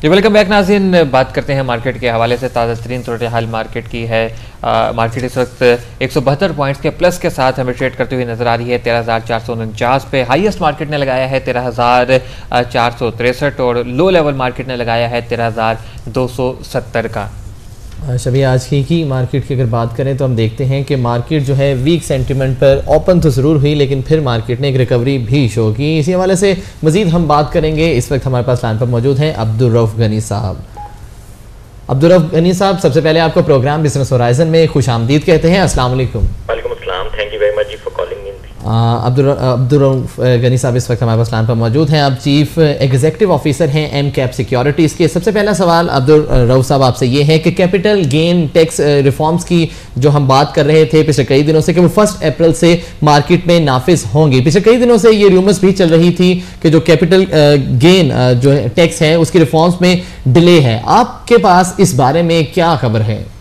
जी welcome back नाज़रीन। बात करते हैं मार्केट के हवाले से। ताज़ा तरीन सूरत हाल मार्केट की है। मार्केट इस वक्त 172 पॉइंट्स के प्लस के साथ हमें ट्रेड करती हुई नजर आ रही है 13,449 पे। हाईएस्ट मार्केट ने लगाया है 13,463 और लो लेवल मार्केट ने लगाया है 13,270 का। शबी आज की मार्केट की अगर बात करें तो हम देखते हैं कि मार्केट जो है वीक सेंटिमेंट पर ओपन तो ज़रूर हुई, लेकिन फिर मार्केट ने एक रिकवरी भी शो की। इसी हवाले से मजीद हम बात करेंगे। इस वक्त हमारे पास लाइन पर मौजूद हैं अब्दुल रऊफ गनी साहब। अब्दुल रऊफ गनी साहब, सबसे पहले आपको प्रोग्राम बिजनेस होराइजन में खुश आमदीद कहते हैं। अस्सलाम वालेकुम। वालेकुम अस्सलाम, thank you very much for calling in. Abdul Rauf Gani साहब इस वक्त हमारे पास लाइन पर मौजूद हैं। आप चीफ एग्जीक्यूटिव ऑफिसर हैं एम कैप सिक्योरिटीज़ के। सबसे पहला सवाल अब्दुल रऊफ साहब आपसे ये है कि कैपिटल गेन टैक्स रिफॉर्म्स की जो हम बात कर रहे थे पिछले कई दिनों से कि वो 1 अप्रैल से मार्केट में नाफिज होंगी। पिछले कई दिनों से ये रूमर्स भी चल रही थी कि जो कैपिटल गेन जो टैक्स है उसकी रिफॉर्म्स में डिले है। आपके पास इस बारे में क्या खबर है?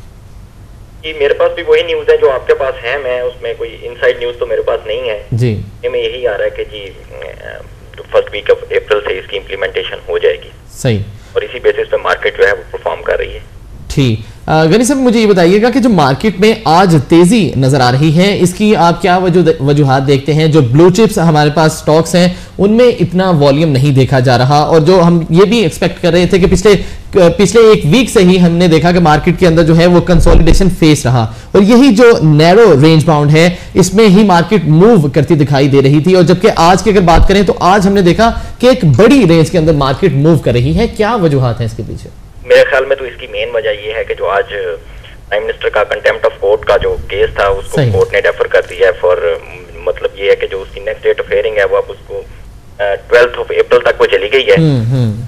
जी मेरे पास भी वही न्यूज़ है जो आपके पास है। मैं उसमें कोई इनसाइड न्यूज़ तो मेरे पास नहीं है जी। में यही आ रहा है कि जी फर्स्ट वीक ऑफ अप्रैल से इसकी इम्प्लीमेंटेशन हो जाएगी। सही। और इसी बेसिस पे मार्केट जो है वो परफॉर्म कर रही है। ठीक। गनी साहब मुझे ये बताइएगा कि जो मार्केट में आज तेजी नजर आ रही है इसकी आप क्या वजूहात देखते हैं? जो ब्लू चिप्स हमारे पास स्टॉक्स हैं उनमें इतना वॉल्यूम नहीं देखा जा रहा, और जो हम ये भी एक्सपेक्ट कर रहे थे कि पिछले एक वीक से ही हमने देखा कि मार्केट के अंदर जो है वो कंसोलिडेशन फेस रहा, और यही जो नैरो रेंज बाउंड है इसमें ही मार्केट मूव करती दिखाई दे रही थी। और जबकि आज की अगर बात करें तो आज हमने देखा कि एक बड़ी रेंज के अंदर मार्केट मूव कर रही है। क्या वजूहात हैं इसके पीछे? मेरे ख्याल में तो इसकी मेन वजह ये है कि जो आज प्राइम मिनिस्टर का कंटेम्प्ट ऑफ कोर्ट का जो केस था उसको कोर्ट ने डेफर कर दिया है फॉर, मतलब ये है कि जो उसकी नेक्स्ट डेट ऑफ हियरिंग है वो अब उसको 12 अप्रैल तक वो चली गई है।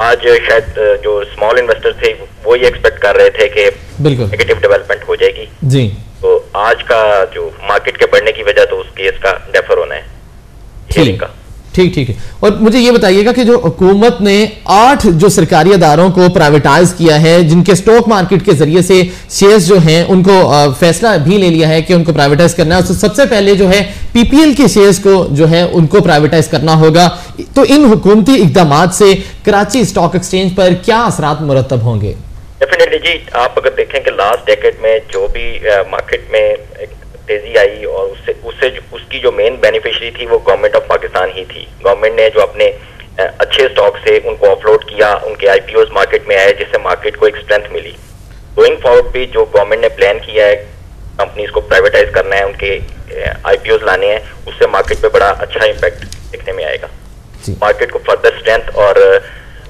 आज शायद जो स्मॉल इन्वेस्टर थे वो ये एक्सपेक्ट कर रहे थे कि नेगेटिव डेवलपमेंट हो जाएगी जी। तो आज का जो मार्केट के बढ़ने की वजह तो उस केस का डेफर होना है हियरिंग का। ठीक है। और मुझे ये बताइएगा कि जो हुकूमत ने 8 जो सरकारी अदारों को प्राइवेटाइज किया है, जिनके स्टॉक मार्केट के जरिए से शेयर्स जो हैं उनको फैसला भी ले लिया है कि उनको प्राइवेटाइज करना है, तो सबसे पहले जो है पीपीएल के शेयर्स को जो है उनको प्राइवेटाइज करना होगा। तो इन हुकूमती इकदाम से कराची स्टॉक एक्सचेंज पर क्या असरात मुरतब होंगे? डेफिनेटली जी, आप अगर देखें कि लास्ट डेकेड में जो भी मार्केट में तेजी आई और उसकी जो मेन बेनिफिशियरी थी वो गवर्नमेंट ऑफ पाकिस्तान ही थी। गवर्नमेंट ने जो अपने अच्छे स्टॉक से उनको ऑफलोड किया, उनके आईपीओज मार्केट में आए जिससे मार्केट को एक स्ट्रेंथ मिली। गोइंग फॉरवर्ड भी जो गवर्नमेंट ने प्लान किया है कंपनीज को प्राइवेटाइज करना है, उनके आईपीओज लाने हैं, उससे मार्केट पे बड़ा अच्छा इम्पैक्ट दिखने में आएगा। मार्केट को फर्दर स्ट्रेंथ और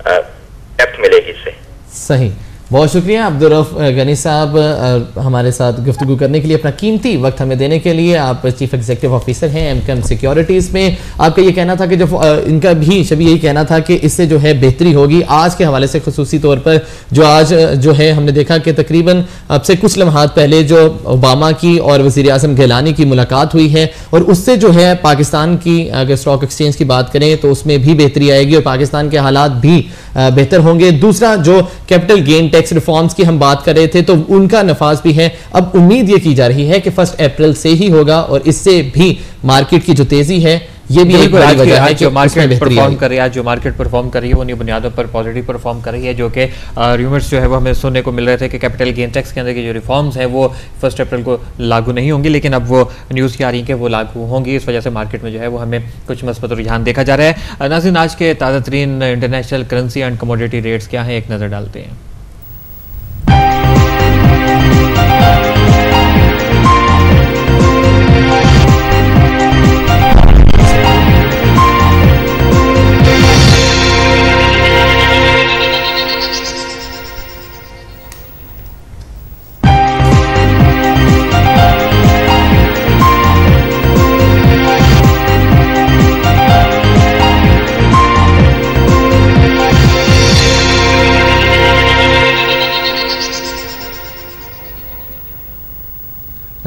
डेप्थ मिलेगी इससे। सही, बहुत शुक्रिया अब्दुल रऊफ गनी साहब हमारे साथ गुफ्तगू करने के लिए, अपना कीमती वक्त हमें देने के लिए। आप चीफ एग्जीक्यूटिव ऑफिसर हैं एमकैम सिक्योरिटीज़ में। आपका ये कहना था कि जो इनका भी सभी यही कहना था कि इससे जो है बेहतरी होगी। आज के हवाले से खुसूसी तौर पर जो आज जो है हमने देखा कि तकरीबन अब से कुछ लम्हात पहले जो ओबामा की और वज़ीर आज़म गिलानी की मुलाकात हुई है, और उससे जो है पाकिस्तान की अगर स्टॉक एक्सचेंज की बात करें तो उसमें भी बेहतरी आएगी और पाकिस्तान के हालात भी बेहतर होंगे। दूसरा, जो कैपिटल गेन टैक्स रिफॉर्म्स की हम बात कर रहे थे तो उनका नफाज भी है। अब उम्मीद ये की जा रही है कि 1 अप्रैल से ही होगा, और इससे भी मार्केट की जो तेजी है ये भी एक बड़ी वजह है। जो मार्केट परफॉर्म कर रही है, जो मार्केट परफॉर्म कर रही है वो उन्हीं बुनियादों पर पॉजिटिव परफॉर्म कर रही है, जो कि रूमर्स जो है वो हमें सुनने को मिल रहे थे कि कैपिटल गेन टैक्स के अंदर की जो रिफॉर्म्स हैं वो 1 अप्रैल को लागू नहीं होंगी, लेकिन अब वो न्यूज़ की आ रही है कि वो लागू होंगी। इस वजह से मार्केट में जो है वो हमें कुछ मस्बत रुझान देखा जा रहा है। नाज़रीन, आज के ताज़ा तरीन international currency and commodity rates क्या हैं, एक नज़र डालते हैं।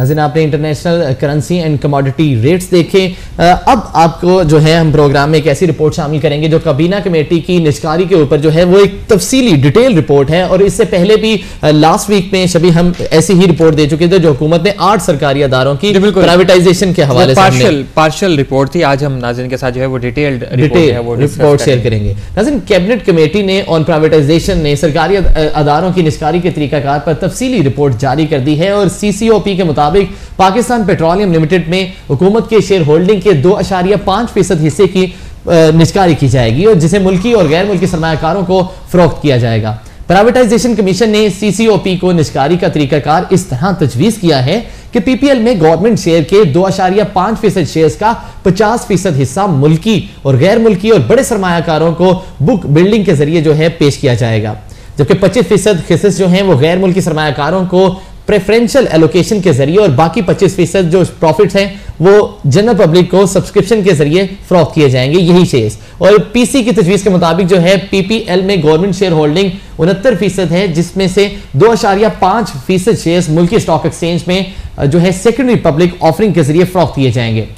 नाज़रीन आपने international currency and commodity rates देखे। अब आपको जो है हम प्रोग्राम में एक ऐसी रिपोर्ट शामिल करेंगे जो काबीना कमेटी की निष्कारी के ऊपर जो है वो एक तफसीली डिटेल रिपोर्ट है, और इससे पहले भी लास्ट वीक में शबी हम ऐसी ही रिपोर्ट दे चुके थे जो हुकूमत ने 8 सरकारी अदारों की प्राइवेटाइजेशन के हवाले से पार्शियल रिपोर्ट थी। आज हम नाज़रीन के साथ जो है वो डिटेल्ड रिपोर्ट शेयर करेंगे। नाज़रीन कैबिनेट कमेटी ने ऑन प्राइवेटाइजेशन ने सरकारी अदारों की निष्कारी के तरीकाकार पर तफसीली रिपोर्ट जारी कर दी है, और CCOP के मुताबिक पाकिस्तान पेट्रोलियम लिमिटेड में हुकूमत के शेयर होल्डिंग के 2.5% हिस्से की निष्कारी की जाएगी, और जिसे मुल्की और गैर मुल्की सरमायाकारों को फरोख्त किया जाएगा। प्राइवेटाइजेशन कमीशन ने CCOP को निष्कारी का तरीकाकार इस तरह तजवीज़ किया है कि PPL में गवर्नमेंट शेयर के 2.5% शेयर्स का 50% हिस्सा मुल्की और गैर मुल्की और बड़े सरमायाकारों को बुक बिल्डिंग के जरिए जो है पेश किया जाएगा, जबकि 25% हिस्से जो हैं वो गैर मुल्की सरमायाकारों को प्रेफरेंशियल एलोकेशन के जरिए, और बाकी 25% जो प्रॉफिट्स हैं वो जनरल पब्लिक को सब्सक्रिप्शन के जरिए फरोख्त किए जाएंगे, यही शेयर्स। और PC की तजवीज़ के मुताबिक जो है PPL में गवर्नमेंट शेयर होल्डिंग 69% है, जिसमें से 2.5% शेयर्स मुल्की स्टॉक एक्सचेंज में जो है सेकेंडरी पब्लिक ऑफरिंग के जरिए फरोख्त किए जाएंगे।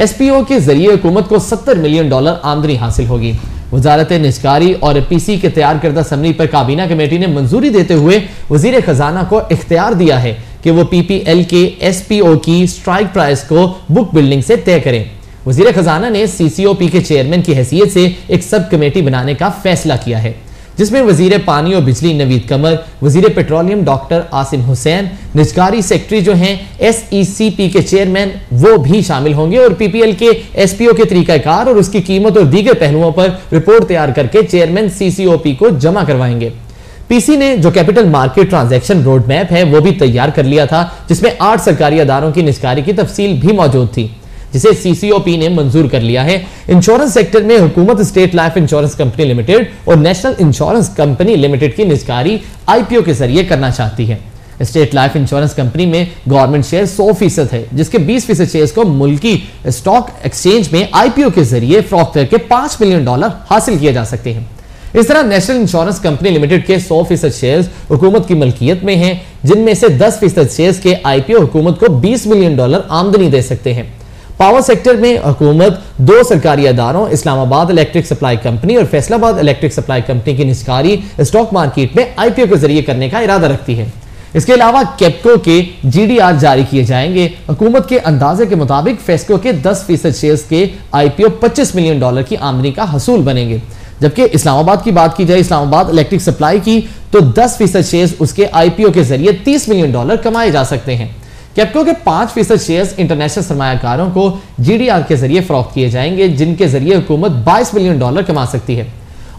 SPO के जरिए हुकूमत को $70 मिलियन आमदनी हासिल होगी। वजारत निष्कारी और PC के तैयार करदा समरी पर काबीना कमेटी ने मंजूरी देते हुए वजीर खजाना को इख्तियार दिया है कि वो PPL के SPO की स्ट्राइक प्राइस को बुक बिल्डिंग से तय करें। वजीर खजाना ने CCOP के चेयरमैन की हैसियत से एक सब कमेटी बनाने का फैसला किया है, जिसमें वजीर पानी और बिजली नवीद कमर, वजीर पेट्रोलियम डॉक्टर आसिम हुसैन, निजकारी सेक्रेटरी जो हैं SECP के चेयरमैन वो भी शामिल होंगे, और PPL के SPO के तरीकाकार और उसकी कीमत और दीगर पहलुओं पर रिपोर्ट तैयार करके चेयरमैन CCOP को जमा करवाएंगे। PC ने जो capital market transaction road map है वो भी तैयार कर लिया था, जिसमें 8 सरकारी अदारों की निष्कारी की तफसील भी मौजूद थी, जिसे CCOP ने मंजूर कर लिया है। इंश्योरेंस सेक्टर में हुकूमत state life insurance company limited और नेशनल इंश्योरेंस कंपनी लिमिटेड की निष्कारी IPO के जरिए करना चाहती है। स्टेट लाइफ इंश्योरेंस कंपनी में गवर्नमेंट शेयर 100% है, जिसके 20% शेयर्स को मुल्की स्टॉक एक्सचेंज में IPO के जरिए फरोख्त करके $5 मिलियन हासिल किए जा सकते हैं। इस तरह नेशनल इंश्योरेंस कंपनी लिमिटेड के 100% शेयर्स हुकूमत की मलकियत में हैं, जिनमें से 10% शेयर्स के IPO हुकूमत को $20 मिलियन आमदनी दे सकते हैं। पावर सेक्टर में हुकूमत 2 सरकारी अदारों इस्लामाबाद इलेक्ट्रिक सप्लाई कंपनी और फैसलाबाद इलेक्ट्रिक सप्लाई कंपनी की निष्कारी स्टॉक मार्केट में IPO के जरिए करने का इरादा रखती है। इसके अलावा केपको के GDR जारी किए जाएंगे। हुकूमत के अंदाजे के मुताबिक फेस्को के 10% शेयर्स के IPO $25 मिलियन की आमदनी का हसूल बनेंगे, जबकि इस्लामाबाद की बात की जाए, इस्लामाबाद इलेक्ट्रिक सप्लाई की, तो 10% शेयर्स उसके IPO के जरिए $30 मिलियन कमाए जा सकते हैं। कैपको के 5% शेयर्स इंटरनेशनल सरमायाकारों को GDR के जरिए फरोख्त किए जाएंगे, जिनके जरिए हुकूमत $22 मिलियन कमा सकती है।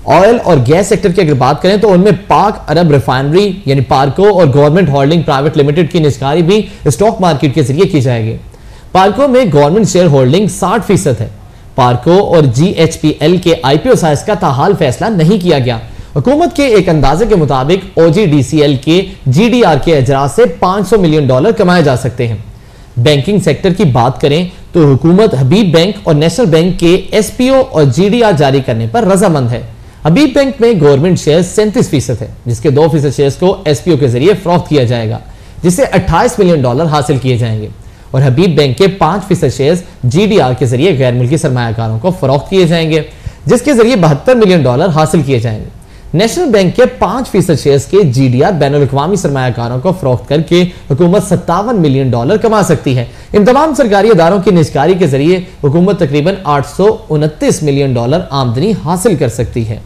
ऑयल और गैस सेक्टर की अगर बात करें तो उनमें पाक अरब रिफाइनरी यानी पार्को और गवर्नमेंट होल्डिंग प्राइवेट लिमिटेड की निष्कारी भी स्टॉक मार्केट के जरिए की जाएगी। पार्को में गवर्नमेंट शेयर होल्डिंग 60% है। पार्को और GHPL के IPO साइज का ताहाल फैसला नहीं किया गया। हुकूमत के एक अंदाजे के मुताबिक OGDCL के GDR के अजरास से $500 मिलियन कमाए जा सकते हैं। बैंकिंग सेक्टर की बात करें तो हुकूमत हबीब बैंक और नेशनल बैंक के SPO और GDR जारी करने पर रजामंद है। हबीब बैंक में गवर्नमेंट शेयर 37% है, जिसके 2% शेयर्स को SPO के जरिए फरोख्त किया जाएगा, जिससे $28 मिलियन हासिल किए जाएंगे, और हबीब बैंक के 5% शेयर्स GDR के जरिए गैर मुल्की सरमायाकारों को फरोख्त किए जाएंगे, जिसके जरिए $72 मिलियन हासिल किए जाएंगे। नेशनल बैंक के 5% शेयर्स के GDR बैनुल-अक़वामी सरमायाकारों को फरोख्त करके हुकूमत $57 मिलियन कमा सकती है। इन तमाम सरकारी अदारों की निष्कारी के जरिए हुकूमत तकरीबन $829 मिलियन आमदनी हासिल कर सकती है।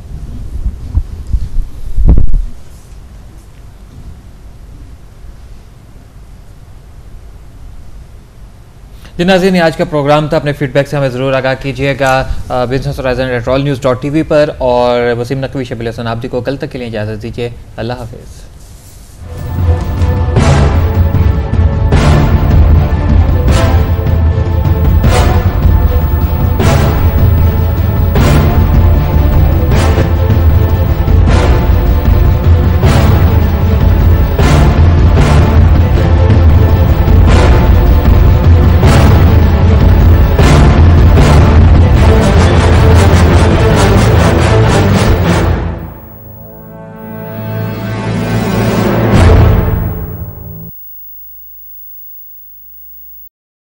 जी नाज़रीन, आज का प्रोग्राम था। अपने फीडबैक से हमें ज़रूर आगाह कीजिएगा बिजनेस होराइजन @allnews.tv पर, और वसीम नकवी शबील हसन आब्दी को कल तक के लिए इजाज़त दीजिए। अल्लाह हाफिज़।